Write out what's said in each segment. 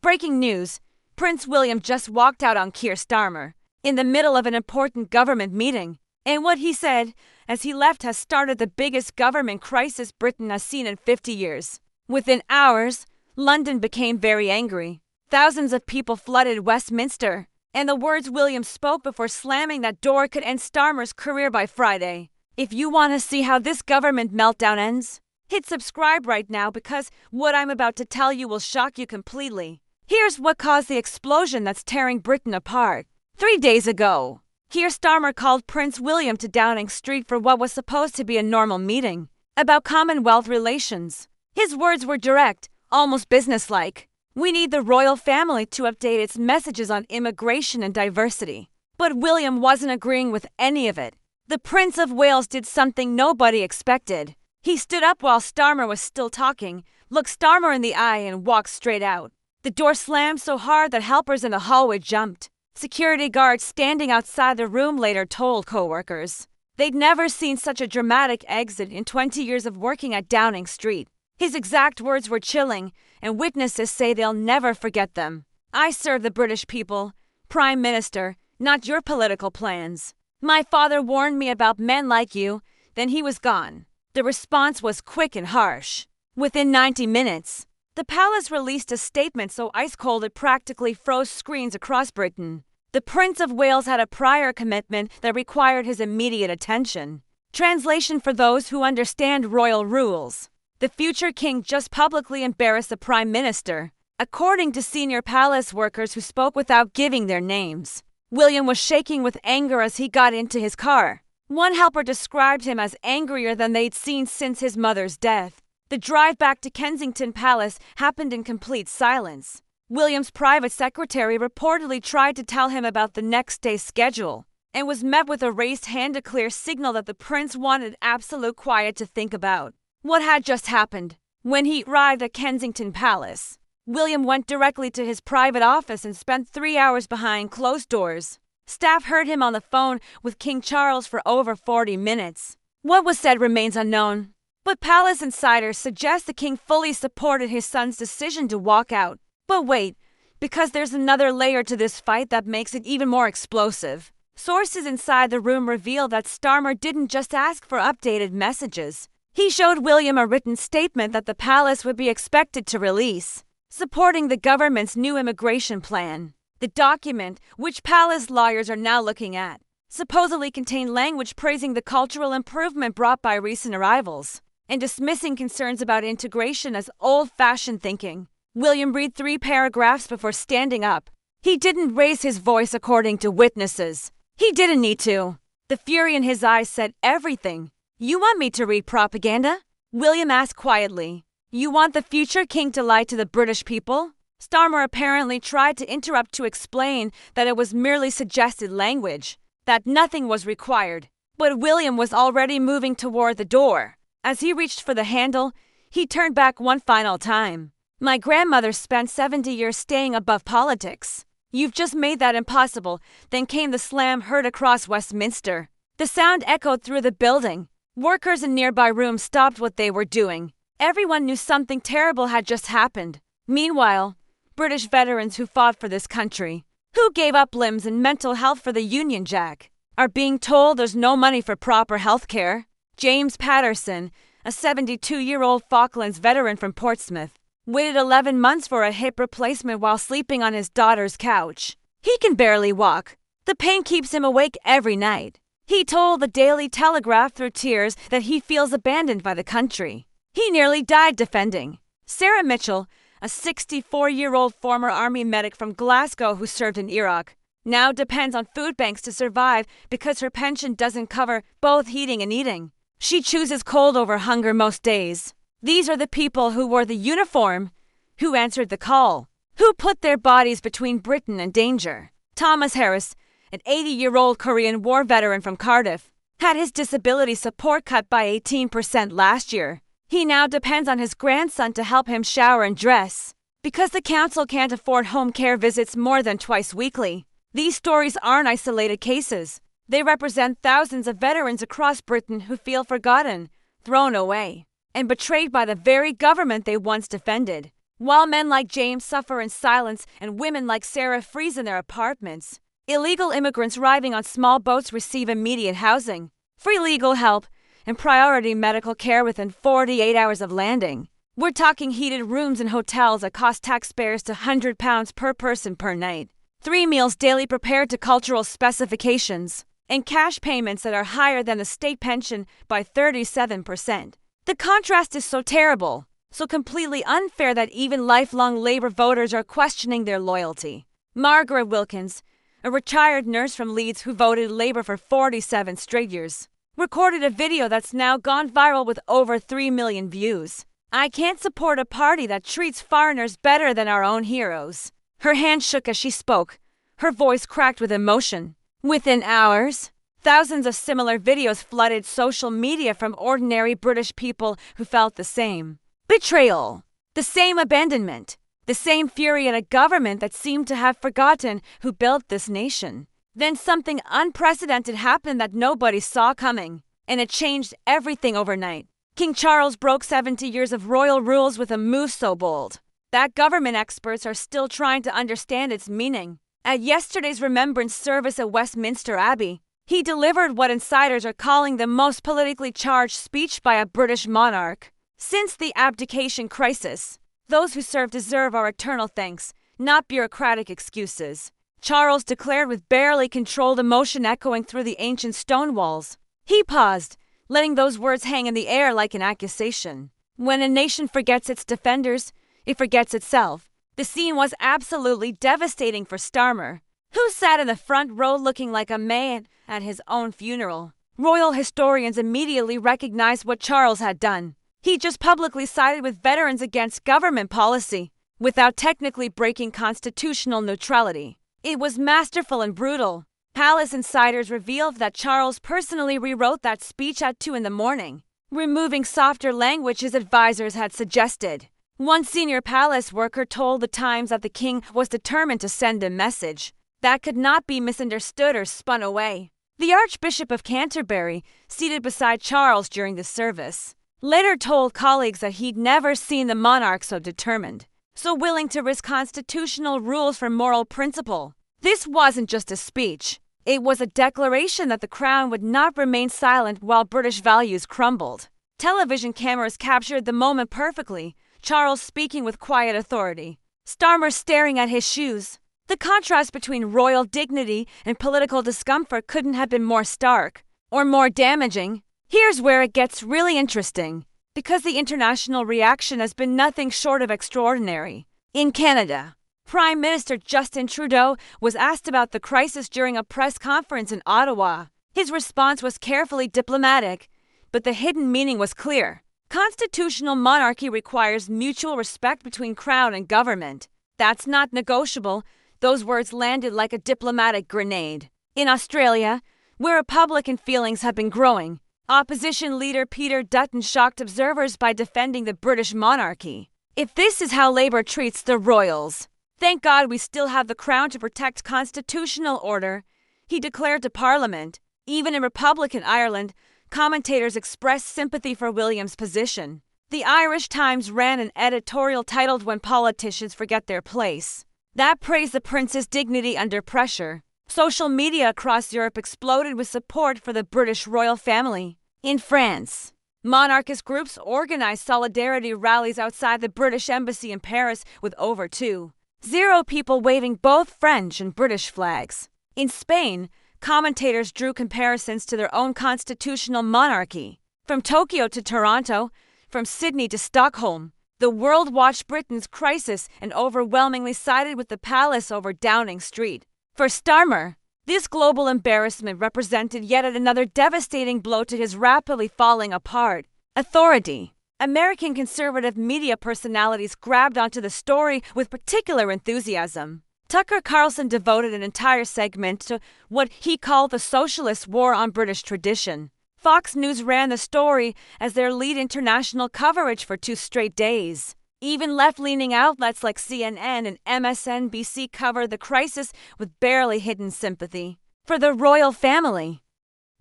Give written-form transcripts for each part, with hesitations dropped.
Breaking news. Prince William just walked out on Keir Starmer in the middle of an important government meeting. And what he said as he left has started the biggest government crisis Britain has seen in 50 years. Within hours, London became very angry. Thousands of people flooded Westminster, and the words William spoke before slamming that door could end Starmer's career by Friday. If you want to see how this government meltdown ends, hit subscribe right now because what I'm about to tell you will shock you completely. Here's what caused the explosion that's tearing Britain apart. 3 days ago, Keir Starmer called Prince William to Downing Street for what was supposed to be a normal meeting about Commonwealth relations. His words were direct, almost businesslike. We need the royal family to update its messages on immigration and diversity. But William wasn't agreeing with any of it. The Prince of Wales did something nobody expected. He stood up while Starmer was still talking, looked Starmer in the eye and walked straight out. The door slammed so hard that helpers in the hallway jumped. Security guards standing outside the room later told co-workers they'd never seen such a dramatic exit in 20 years of working at Downing Street. His exact words were chilling, and witnesses say they'll never forget them. "I serve the British people, Prime Minister, not your political plans. My father warned me about men like you, then he was gone." The response was quick and harsh. Within 90 minutes, the palace released a statement so ice-cold it practically froze screens across Britain. The Prince of Wales had a prior commitment that required his immediate attention. Translation for those who understand royal rules. The future king just publicly embarrassed the Prime Minister, according to senior palace workers who spoke without giving their names. William was shaking with anger as he got into his car. One helper described him as angrier than they'd seen since his mother's death. The drive back to Kensington Palace happened in complete silence. William's private secretary reportedly tried to tell him about the next day's schedule and was met with a raised hand, a clear signal that the prince wanted absolute quiet to think about what had just happened. When he arrived at Kensington Palace, William went directly to his private office and spent 3 hours behind closed doors. Staff heard him on the phone with King Charles for over 40 minutes. What was said remains unknown, but palace insiders suggest the king fully supported his son's decision to walk out. But wait, because there's another layer to this fight that makes it even more explosive. Sources inside the room reveal that Starmer didn't just ask for updated messages. He showed William a written statement that the palace would be expected to release, supporting the government's new immigration plan. The document, which palace lawyers are now looking at, supposedly contained language praising the cultural improvement brought by recent arrivals and dismissing concerns about integration as old-fashioned thinking. William read 3 paragraphs before standing up. He didn't raise his voice according to witnesses. He didn't need to. The fury in his eyes said everything. "You want me to read propaganda?" William asked quietly. "You want the future king to lie to the British people?" Starmer apparently tried to interrupt to explain that it was merely suggested language, that nothing was required. But William was already moving toward the door. As he reached for the handle, he turned back one final time. "My grandmother spent 70 years staying above politics. You've just made that impossible." Then came the slam heard across Westminster. The sound echoed through the building. Workers in nearby rooms stopped what they were doing. Everyone knew something terrible had just happened. Meanwhile, British veterans who fought for this country, who gave up limbs and mental health for the Union Jack, are being told there's no money for proper health care. James Patterson, a 72-year-old Falklands veteran from Portsmouth, waited 11 months for a hip replacement while sleeping on his daughter's couch. He can barely walk. The pain keeps him awake every night. He told the Daily Telegraph through tears that he feels abandoned by the country. He nearly died defending. Sarah Mitchell, a 64-year-old former army medic from Glasgow who served in Iraq, now depends on food banks to survive because her pension doesn't cover both heating and eating. She chooses cold over hunger most days. These are the people who wore the uniform, who answered the call, who put their bodies between Britain and danger. Thomas Harris, an 80-year-old Korean War veteran from Cardiff, had his disability support cut by 18% last year. He now depends on his grandson to help him shower and dress, because the council can't afford home care visits more than twice weekly. These stories aren't isolated cases. They represent thousands of veterans across Britain who feel forgotten, thrown away, and betrayed by the very government they once defended. while men like James suffer in silence and women like Sarah freeze in their apartments. Illegal immigrants arriving on small boats receive immediate housing, free legal help, and priority medical care within 48 hours of landing. We're talking heated rooms in hotels that cost taxpayers £100 per person per night, 3 meals daily prepared to cultural specifications, and cash payments that are higher than the state pension by 37%. The contrast is so terrible, so completely unfair that even lifelong Labour voters are questioning their loyalty. Margaret Wilkins, a retired nurse from Leeds who voted Labour for 47 straight years, recorded a video that's now gone viral with over 3 million views. "I can't support a party that treats foreigners better than our own heroes." Her hand shook as she spoke, her voice cracked with emotion. Within hours, thousands of similar videos flooded social media from ordinary British people who felt the same betrayal, the same abandonment, the same fury at a government that seemed to have forgotten who built this nation. Then something unprecedented happened that nobody saw coming, and it changed everything overnight. King Charles broke 70 years of royal rules with a move so bold that government experts are still trying to understand its meaning. At yesterday's remembrance service at Westminster Abbey, he delivered what insiders are calling the most politically charged speech by a British monarch since the abdication crisis. "Those who serve deserve our eternal thanks, not bureaucratic excuses," Charles declared with barely controlled emotion echoing through the ancient stone walls. He paused, letting those words hang in the air like an accusation. When a nation forgets its defenders, it forgets itself. The scene was absolutely devastating for Starmer, who sat in the front row looking like a man at his own funeral. Royal historians immediately recognized what Charles had done. He just publicly sided with veterans against government policy, without technically breaking constitutional neutrality. It was masterful and brutal. Palace insiders revealed that Charles personally rewrote that speech at 2 a.m, removing softer language his advisors had suggested. One senior palace worker told The Times that the king was determined to send a message that could not be misunderstood or spun away. The Archbishop of Canterbury, seated beside Charles during the service, later told colleagues that he'd never seen the monarch so determined, so willing to risk constitutional rules for moral principle. This wasn't just a speech. It was a declaration that the crown would not remain silent while British values crumbled. Television cameras captured the moment perfectly, Charles speaking with quiet authority, Starmer staring at his shoes. The contrast between royal dignity and political discomfort couldn't have been more stark, or more damaging. Here's where it gets really interesting, because the international reaction has been nothing short of extraordinary. In Canada, Prime Minister Justin Trudeau was asked about the crisis during a press conference in Ottawa. His response was carefully diplomatic, but the hidden meaning was clear. Constitutional monarchy requires mutual respect between crown and government. That's not negotiable. Those words landed like a diplomatic grenade. In Australia, where Republican feelings have been growing, opposition leader Peter Dutton shocked observers by defending the British monarchy. "If this is how Labour treats the royals, thank God we still have the crown to protect constitutional order," he declared to Parliament. Even in Republican Ireland, commentators expressed sympathy for William's position. The Irish Times ran an editorial titled "When Politicians Forget Their Place," that praised the prince's dignity under pressure. Social media across Europe exploded with support for the British royal family. In France, monarchist groups organized solidarity rallies outside the British embassy in Paris with over 2,000 people waving both French and British flags. In Spain, commentators drew comparisons to their own constitutional monarchy. From Tokyo to Toronto, from Sydney to Stockholm, the world watched Britain's crisis and overwhelmingly sided with the palace over Downing Street. For Starmer, this global embarrassment represented yet another devastating blow to his rapidly falling apart authority. American conservative media personalities grabbed onto the story with particular enthusiasm. Tucker Carlson devoted an entire segment to what he called the socialist war on British tradition. Fox News ran the story as their lead international coverage for 2 straight days. Even left-leaning outlets like CNN and MSNBC covered the crisis with barely hidden sympathy for the royal family.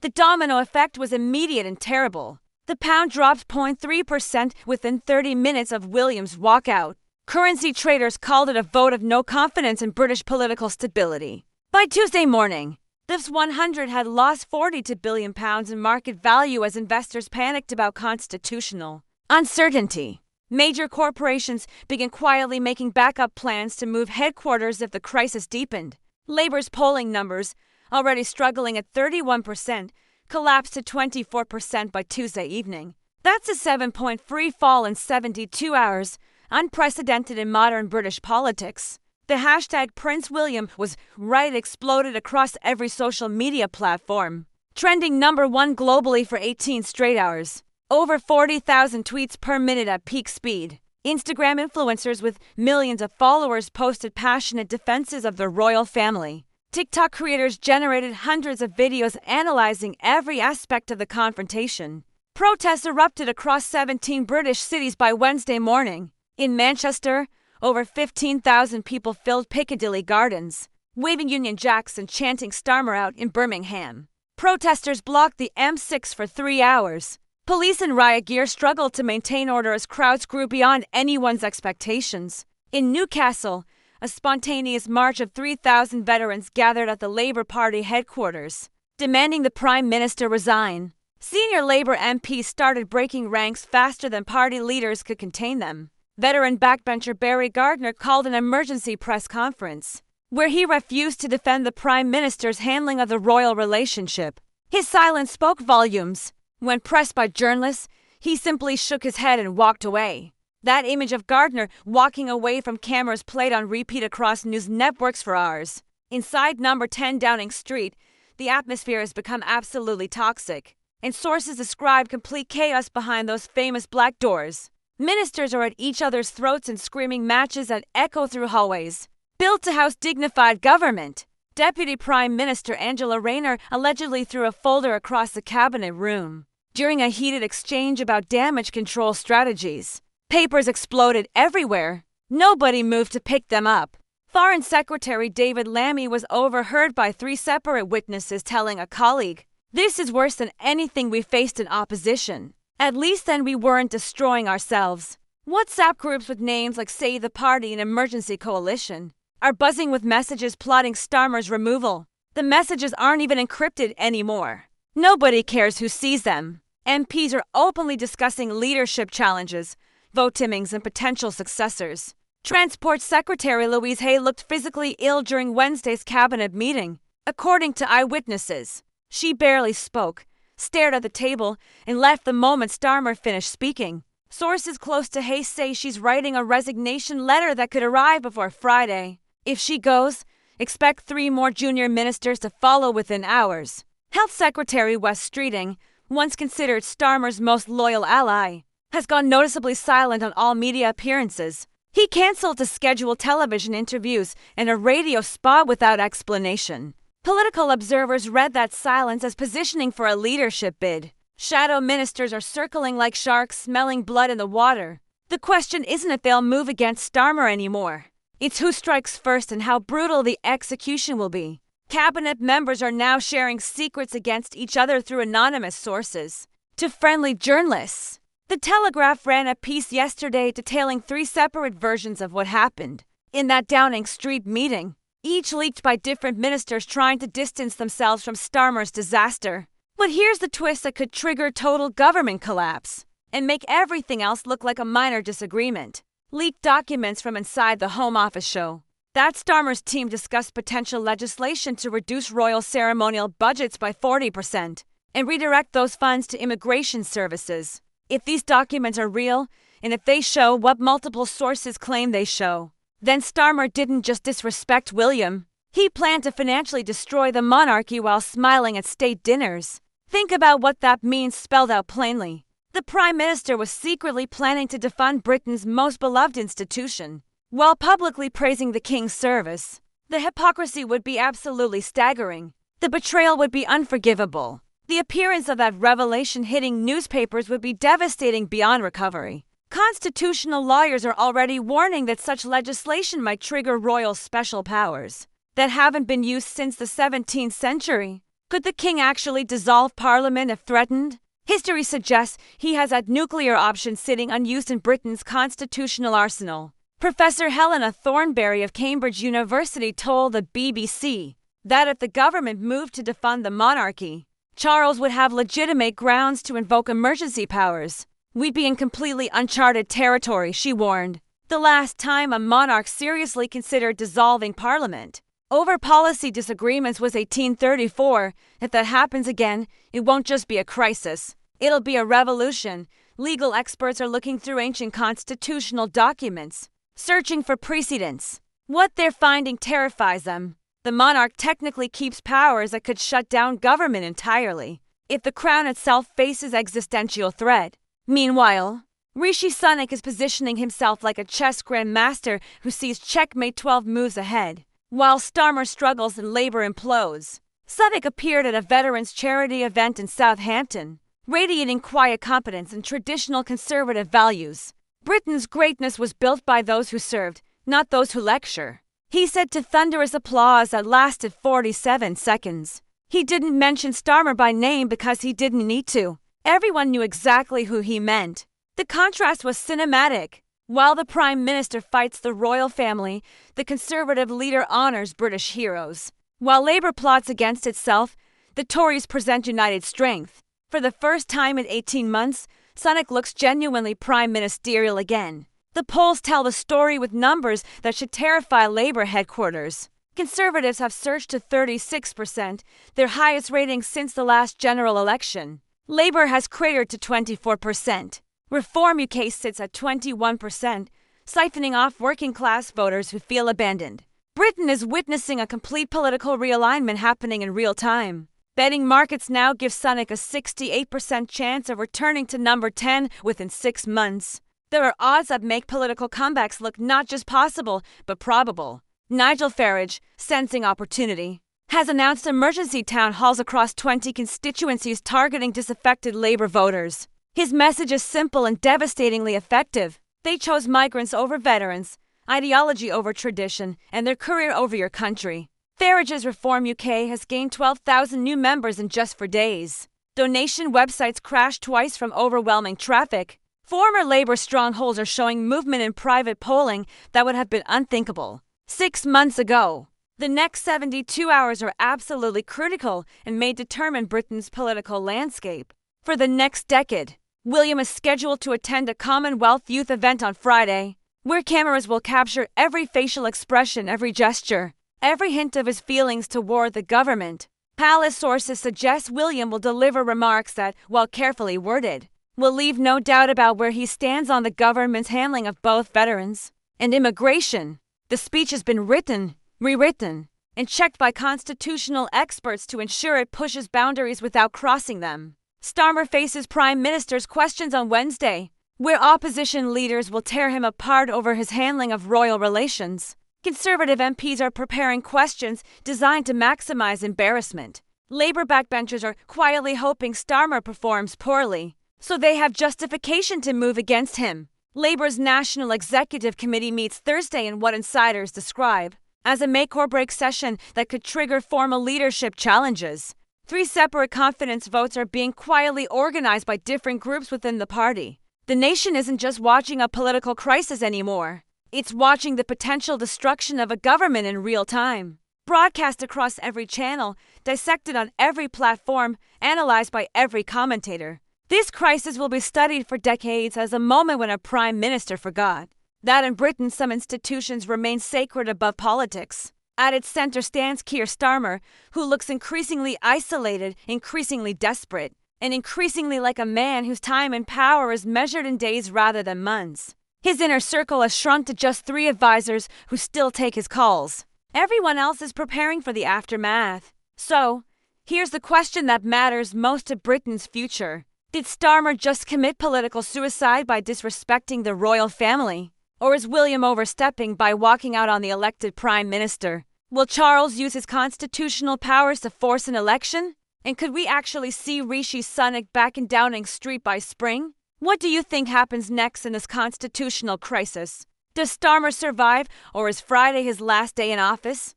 The domino effect was immediate and terrible. The pound dropped 0.3% within 30 minutes of William's walkout. Currency traders called it a vote of no confidence in British political stability. By Tuesday morning, the FTSE 100 had lost £42 billion in market value as investors panicked about constitutional uncertainty. Major corporations began quietly making backup plans to move headquarters if the crisis deepened. Labour's polling numbers, already struggling at 31%, collapsed to 24% by Tuesday evening. That's a 7-point free fall in 72 hours, unprecedented in modern British politics. The hashtag Prince William was right exploded across every social media platform, trending #1 globally for 18 straight hours. Over 40,000 tweets per minute at peak speed. Instagram influencers with millions of followers posted passionate defenses of the royal family. TikTok creators generated hundreds of videos analyzing every aspect of the confrontation. Protests erupted across 17 British cities by Wednesday morning. In Manchester, over 15,000 people filled Piccadilly Gardens, waving Union Jacks and chanting Starmer out in Birmingham. Protesters blocked the M6 for 3 hours. Police in riot gear struggled to maintain order as crowds grew beyond anyone's expectations. In Newcastle, a spontaneous march of 3,000 veterans gathered at the Labour Party headquarters, demanding the Prime Minister resign. Senior Labour MPs started breaking ranks faster than party leaders could contain them. Veteran backbencher Barry Gardner called an emergency press conference, where he refused to defend the Prime Minister's handling of the royal relationship. His silence spoke volumes. When pressed by journalists, he simply shook his head and walked away. That image of Gardner walking away from cameras played on repeat across news networks for hours. Inside number 10 Downing Street, the atmosphere has become absolutely toxic, and sources describe complete chaos behind those famous black doors. Ministers are at each other's throats and screaming matches that echo through hallways. Built to house dignified government. Deputy Prime Minister Angela Rayner allegedly threw a folder across the cabinet room during a heated exchange about damage control strategies. Papers exploded everywhere. Nobody moved to pick them up. Foreign Secretary David Lammy was overheard by 3 separate witnesses telling a colleague, "This is worse than anything we faced in opposition. At least then we weren't destroying ourselves." WhatsApp groups with names like Save the Party and Emergency Coalition are buzzing with messages plotting Starmer's removal. The messages aren't even encrypted anymore. Nobody cares who sees them. MPs are openly discussing leadership challenges, vote timings, and potential successors. Transport Secretary Louise Hay looked physically ill during Wednesday's cabinet meeting, according to eyewitnesses. She barely spoke, stared at the table, and left the moment Starmer finished speaking. Sources close to Hay say she's writing a resignation letter that could arrive before Friday. If she goes, expect 3 more junior ministers to follow within hours. Health Secretary Wes Streeting, once considered Starmer's most loyal ally, has gone noticeably silent on all media appearances. He cancelled to schedule television interviews and a radio spot without explanation. Political observers read that silence as positioning for a leadership bid. Shadow ministers are circling like sharks, smelling blood in the water. The question isn't if they'll move against Starmer anymore. It's who strikes first and how brutal the execution will be. Cabinet members are now sharing secrets against each other through anonymous sources. To friendly journalists, The Telegraph ran a piece yesterday detailing 3 separate versions of what happened in that Downing Street meeting, each leaked by different ministers trying to distance themselves from Starmer's disaster. But here's the twist that could trigger total government collapse and make everything else look like a minor disagreement. Leaked documents from inside the Home Office show that Starmer's team discussed potential legislation to reduce royal ceremonial budgets by 40% and redirect those funds to immigration services. If these documents are real, and if they show what multiple sources claim they show, then Starmer didn't just disrespect William. He planned to financially destroy the monarchy while smiling at state dinners. Think about what that means spelled out plainly. The Prime Minister was secretly planning to defund Britain's most beloved institution, while publicly praising the King's service. The hypocrisy would be absolutely staggering. The betrayal would be unforgivable. The appearance of that revelation hitting newspapers would be devastating beyond recovery. Constitutional lawyers are already warning that such legislation might trigger royal special powers that haven't been used since the 17th century. Could the King actually dissolve Parliament if threatened? History suggests he has that nuclear option sitting unused in Britain's constitutional arsenal. Professor Helena Thornberry of Cambridge University told the BBC that if the government moved to defund the monarchy, Charles would have legitimate grounds to invoke emergency powers. We'd be in completely uncharted territory, she warned. The last time a monarch seriously considered dissolving Parliament over policy disagreements was 1834. If that happens again, it won't just be a crisis. It'll be a revolution. Legal experts are looking through ancient constitutional documents, searching for precedents. What they're finding terrifies them. The monarch technically keeps powers that could shut down government entirely if the crown itself faces existential threat. Meanwhile, Rishi Sunak is positioning himself like a chess grandmaster who sees checkmate 12 moves ahead. While Starmer struggles and Labour implodes, Sunak appeared at a veterans' charity event in Southampton, radiating quiet competence and traditional conservative values. Britain's greatness was built by those who served, not those who lecture, he said to thunderous applause that lasted 47 seconds. He didn't mention Starmer by name because he didn't need to. Everyone knew exactly who he meant. The contrast was cinematic. While the Prime Minister fights the royal family, the Conservative leader honours British heroes. While Labour plots against itself, the Tories present united strength. For the first time in 18 months, Sunak looks genuinely prime ministerial again. The polls tell the story with numbers that should terrify Labour headquarters. Conservatives have surged to 36%, their highest rating since the last general election. Labour has cratered to 24%. Reform UK sits at 21%, siphoning off working-class voters who feel abandoned. Britain is witnessing a complete political realignment happening in real time. Betting markets now give Sunak a 68% chance of returning to number 10 within 6 months. There are odds that make political comebacks look not just possible, but probable. Nigel Farage, sensing opportunity, has announced emergency town halls across 20 constituencies targeting disaffected Labour voters. His message is simple and devastatingly effective. They chose migrants over veterans, ideology over tradition, and their career over your country. Farage's Reform UK has gained 12,000 new members in just 4 days. Donation websites crashed twice from overwhelming traffic. Former Labour strongholds are showing movement in private polling that would have been unthinkable 6 months ago. The next 72 hours are absolutely critical and may determine Britain's political landscape. For the next decade, William is scheduled to attend a Commonwealth youth event on Friday, where cameras will capture every facial expression, every gesture, every hint of his feelings toward the government. Palace sources suggest William will deliver remarks that, while carefully worded, will leave no doubt about where he stands on the government's handling of both veterans and immigration. The speech has been written, rewritten, and checked by constitutional experts to ensure it pushes boundaries without crossing them. Starmer faces Prime Minister's questions on Wednesday, where opposition leaders will tear him apart over his handling of royal relations. Conservative MPs are preparing questions designed to maximize embarrassment. Labour backbenchers are quietly hoping Starmer performs poorly, so they have justification to move against him. Labour's National Executive Committee meets Thursday in what insiders describe as a make-or-break session that could trigger formal leadership challenges. 3 separate confidence votes are being quietly organized by different groups within the party. The nation isn't just watching a political crisis anymore. It's watching the potential destruction of a government in real time. Broadcast across every channel, dissected on every platform, analyzed by every commentator. This crisis will be studied for decades as a moment when a prime minister forgot that in Britain some institutions remain sacred above politics. At its center stands Keir Starmer, who looks increasingly isolated, increasingly desperate, and increasingly like a man whose time and power is measured in days rather than months. His inner circle has shrunk to just 3 advisors who still take his calls. Everyone else is preparing for the aftermath. So, here's the question that matters most to Britain's future. Did Starmer just commit political suicide by disrespecting the royal family? Or is William overstepping by walking out on the elected Prime Minister? Will Charles use his constitutional powers to force an election? And could we actually see Rishi Sunak back in Downing Street by spring? What do you think happens next in this constitutional crisis? Does Starmer survive, or is Friday his last day in office?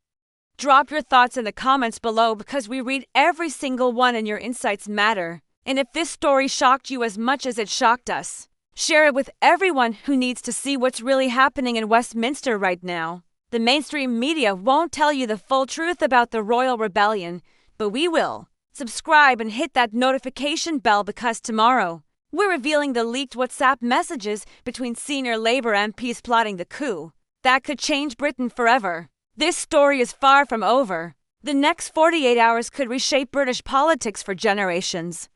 Drop your thoughts in the comments below because we read every single one and your insights matter. And if this story shocked you as much as it shocked us, Share it with everyone who needs to see what's really happening in Westminster right now. The mainstream media won't tell you the full truth about the royal rebellion, but we will. Subscribe and hit that notification bell because tomorrow, we're revealing the leaked WhatsApp messages between senior Labour MPs plotting the coup. That could change Britain forever. This story is far from over. The next 48 hours could reshape British politics for generations.